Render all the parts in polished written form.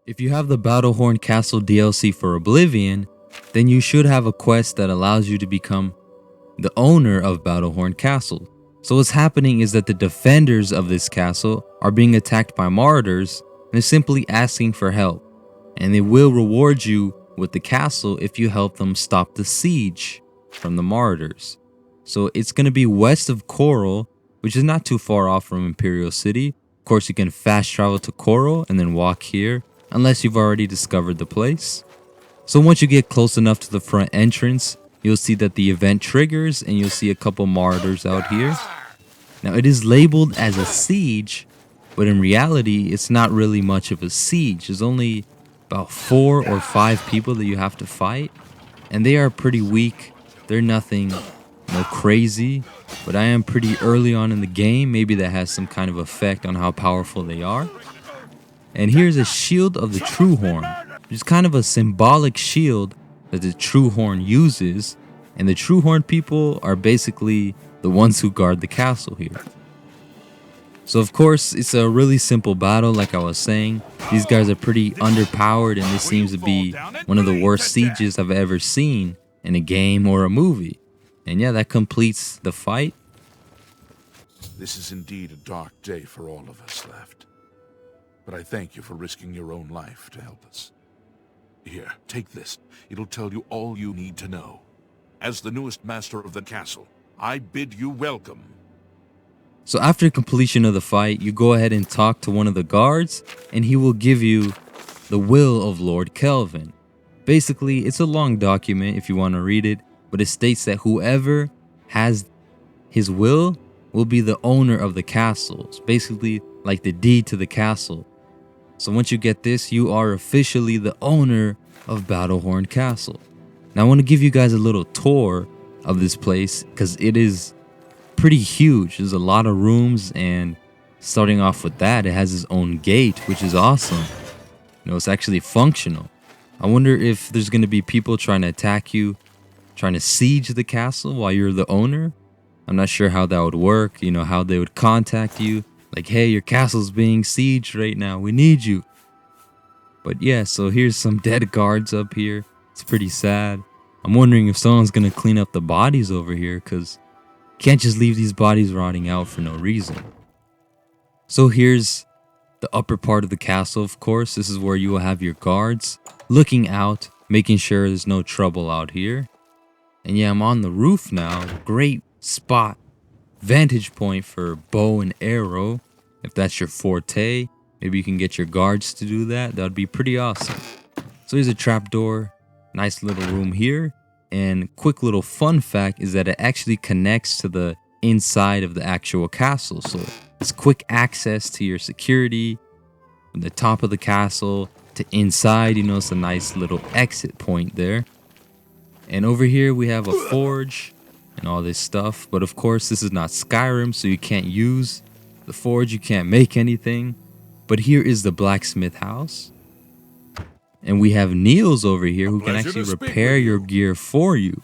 If you have the Battlehorn Castle DLC for Oblivion, then you should have a quest that allows you to become the owner of Battlehorn Castle. So what's happening is that the defenders of this castle are being attacked by marauders and they're simply asking for help. And they will reward you with the castle if you help them stop the siege from the marauders. So it's going to be west of Coral, which is not too far off from Imperial City. Of course, you can fast travel to Coral and then walk here, unless you've already discovered the place. So once you get close enough to the front entrance, you'll see that the event triggers and you'll see a couple marauders out here. Now it is labeled as a siege, but in reality it's not really much of a siege. There's only about 4 or 5 people that you have to fight, and they are pretty weak. They're nothing crazy, but I am pretty early on in the game. Maybe that has some kind of effect on how powerful they are. And here's a shield of the True Horn, which is kind of a symbolic shield that the True Horn uses, and the True Horn people are basically the ones who guard the castle here. So of course, it's a really simple battle. Like I was saying, these guys are pretty underpowered, and this seems to be one of the worst sieges I've ever seen in a game or a movie. And yeah, that completes the fight. This is indeed a dark day for all of us left. But I thank you for risking your own life to help us. Here, take this. It'll tell you all you need to know. As the newest master of the castle, I bid you welcome. So after completion of the fight, you go ahead and talk to one of the guards, and he will give you the will of Lord Kelvin. Basically, it's a long document if you want to read it, but it states that whoever has his will be the owner of the castle. It's basically like the deed to the castle. So once you get this, you are officially the owner of Battlehorn Castle. Now I want to give you guys a little tour of this place because it is pretty huge. There's a lot of rooms, and starting off with that, it has its own gate, which is awesome. It's actually functional. I wonder if there's going to be people trying to attack you, trying to siege the castle while you're the owner. I'm not sure how that would work, how they would contact you. Like, hey, your castle's being sieged right now. We need you. But yeah, so here's some dead guards up here. It's pretty sad. I'm wondering if someone's going to clean up the bodies over here, because you can't just leave these bodies rotting out for no reason. So here's the upper part of the castle, of course. This is where you will have your guards looking out, making sure there's no trouble out here. And yeah, I'm on the roof now. Great spot. Vantage point for bow and arrow. If that's your forte, maybe you can get your guards to do that. That would be pretty awesome. So here's a trapdoor. Nice little room here. And quick little fun fact is that it actually connects to the inside of the actual castle. So it's quick access to your security from the top of the castle to inside. It's a nice little exit point there. And over here we have a forge and all this stuff. But of course, this is not Skyrim, so you can't use the forge. You can't make anything. But here is the Blacksmith House. And we have Niels over here who can actually repair your gear for you.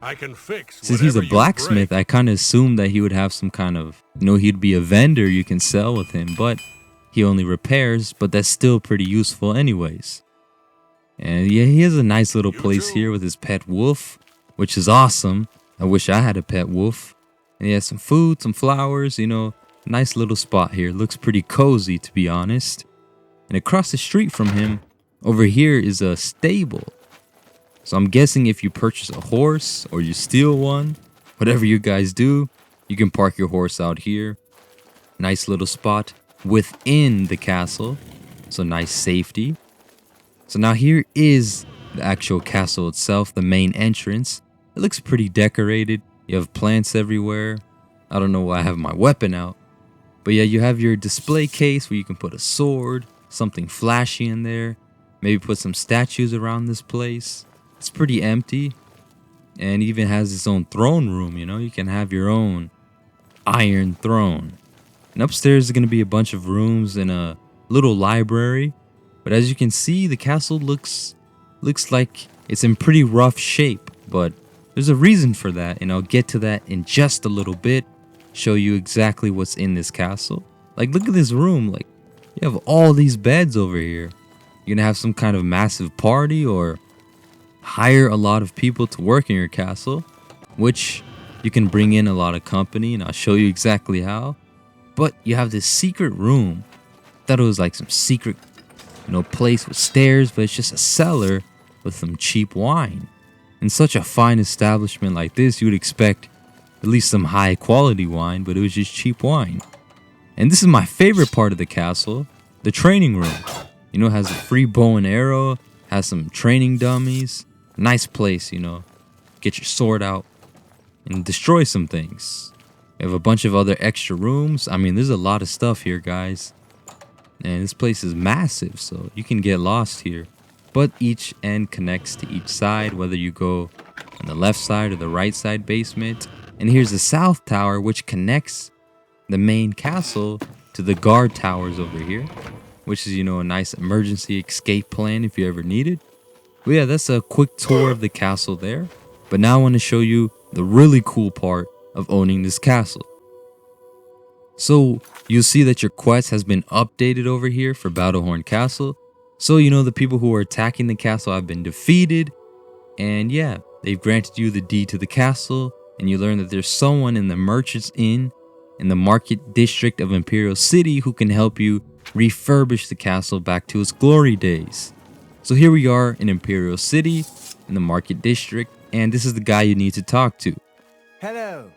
I can fix. Since he's a blacksmith, I kind of assumed that he would have some kind of, he'd be a vendor you can sell with him. But he only repairs, but that's still pretty useful anyways. And yeah, he has a nice little place here with his pet wolf, which is awesome. I wish I had a pet wolf. And he has some food, some flowers, nice little spot here. Looks pretty cozy, to be honest. And across the street from him, over here is a stable. So I'm guessing if you purchase a horse or you steal one, whatever you guys do, you can park your horse out here. Nice little spot within the castle. So nice safety. So now here is the actual castle itself, the main entrance. It looks pretty decorated. You have plants everywhere. I don't know why I have my weapon out. But yeah, you have your display case where you can put a sword, something flashy in there. Maybe put some statues around this place. It's pretty empty. And even has its own throne room, You can have your own iron throne. And upstairs is going to be a bunch of rooms and a little library. But as you can see, the castle looks like it's in pretty rough shape. But there's a reason for that, and I'll get to that in just a little bit. Show you exactly what's in this castle. Like, look at this room. Like, you have all these beds over here. you're gonna have some kind of massive party or hire a lot of people to work in your castle, which you can bring in a lot of company, and I'll show you exactly how. But you have this secret room. Thought it was like some secret, place with stairs, but it's just a cellar with some cheap wine. In such a fine establishment like this, you would expect at least some high quality wine, but it was just cheap wine. And this is my favorite part of the castle, the training room. It has a free bow and arrow, has some training dummies. Nice place, get your sword out and destroy some things. We have a bunch of other extra rooms. I mean, there's a lot of stuff here, guys. And this place is massive, so you can get lost here. But each end connects to each side, whether you go on the left side or the right side basement. And here's the south tower, which connects the main castle to the guard towers over here, which is, a nice emergency escape plan if you ever need it. But yeah, that's a quick tour of the castle there. But now I want to show you the really cool part of owning this castle. So you'll see that your quest has been updated over here for Battlehorn Castle. So the people who are attacking the castle have been defeated. And yeah, they've granted you the deed to the castle. And you learn that there's someone in the Merchant's Inn in the Market District of Imperial City who can help you refurbish the castle back to its glory days. So here we are in Imperial City, in the Market District, and this is the guy you need to talk to. Hello.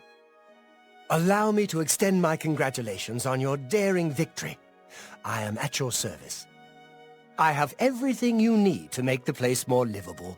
Allow me to extend my congratulations on your daring victory. I am at your service. I have everything you need to make the place more livable.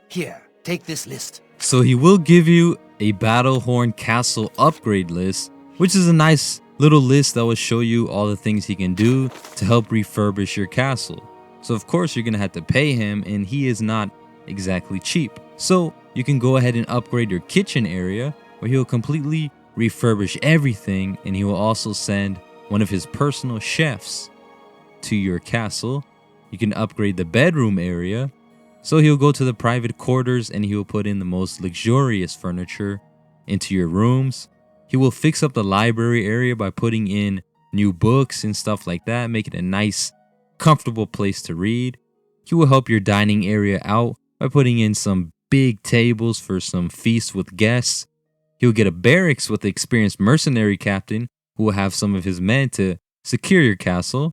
Here, take this list. So he will give you a Battlehorn Castle upgrade list, which is a nice little list that will show you all the things he can do to help refurbish your castle. So of course you're going to have to pay him, and he is not exactly cheap. So you can go ahead and upgrade your kitchen area, where he'll completely refurbish everything, and he will also send one of his personal chefs to your castle. You can upgrade the bedroom area, so he'll go to the private quarters and he will put in the most luxurious furniture into your rooms. He will fix up the library area by putting in new books and stuff like that, make it a nice, comfortable place to read. He will help your dining area out by putting in some big tables for some feasts with guests. He'll get a barracks with an experienced mercenary captain who will have some of his men to secure your castle.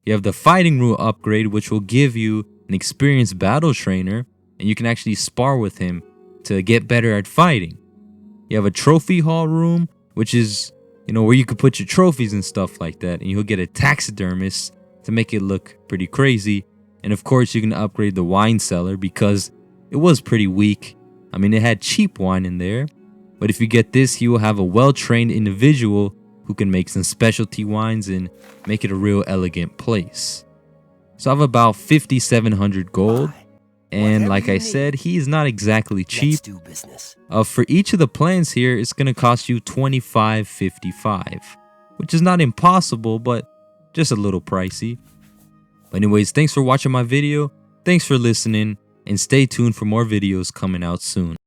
You have the fighting room upgrade, which will give you an experienced battle trainer, and you can actually spar with him to get better at fighting. You have a trophy hall room, which is, where you could put your trophies and stuff like that, and you'll get a taxidermist to make it look pretty crazy. And of course, you can upgrade the wine cellar because it was pretty weak. I mean, it had cheap wine in there. But if you get this, you will have a well-trained individual who can make some specialty wines and make it a real elegant place. So I have about 5,700 gold. And like I said, he is not exactly cheap. For each of the plans here, it's going to cost you $25.55, which is not impossible, but just a little pricey. But anyways, thanks for watching my video. Thanks for listening, and stay tuned for more videos coming out soon.